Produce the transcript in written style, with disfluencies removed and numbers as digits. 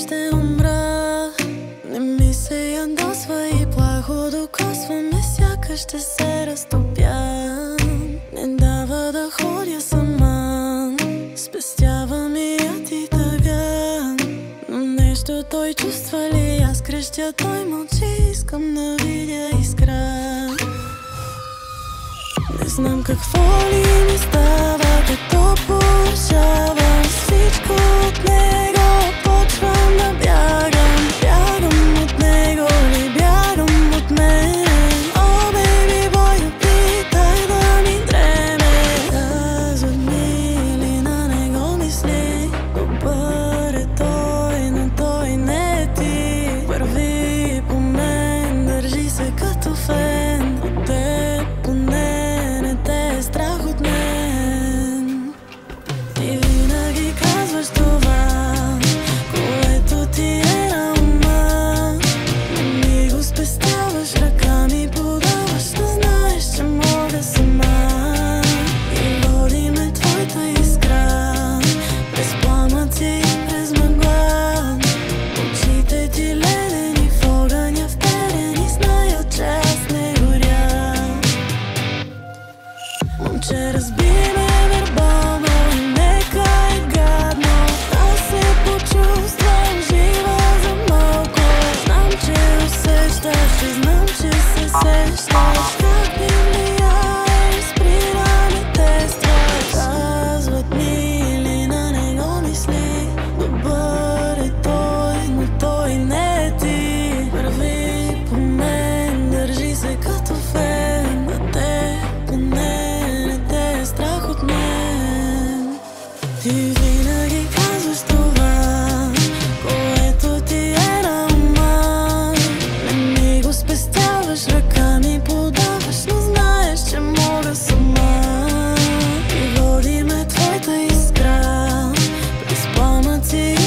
ще умра. Не ми се ядосва и плахо докосва ме, сякаш ще се разтопя. Не дава да ходя сама, спестява ми яд и тъга. Но нещо той чувства ли? Аз крещя, той мълчи, искам да видя искра. Не знам какво ли ми става, като повишавам всичко от него. Почвам да бягам, бягам от него ли бягам от мен. О, бейби бой, опитай да ми дреме. Казват ми ли на него мисли, добър е той, но той не е ти. Върви по мен, държи се като фен, от теб поне не те е страх от мен. Ти винаги казваш това, което ти е на ума. Не ми го спестяваш, ръка ми подаваш, да знаеш, че мога сама. И води ме твоята искра, през пламъци, през мъгла. Очите ти ледени в огъня вперени, знаят, че аз не горя. Момче, разби ме вербално и нека е гадно, да се почувствам жива за малко. Знам, че усещаш и знам, че се сещаш, как ми влияе, спри да ме тестваш. Казват ми ли на него мисли, добър е той, но той не е ти. Върви по мен, държи се като фен, да те поне не те е страх от мен. Ти винаги казваш това, което ти е на ума. Не ми го спестяваш, ръка ми подаваш, но знаеш, че мога сама. И води ме твоята искра, през пламъци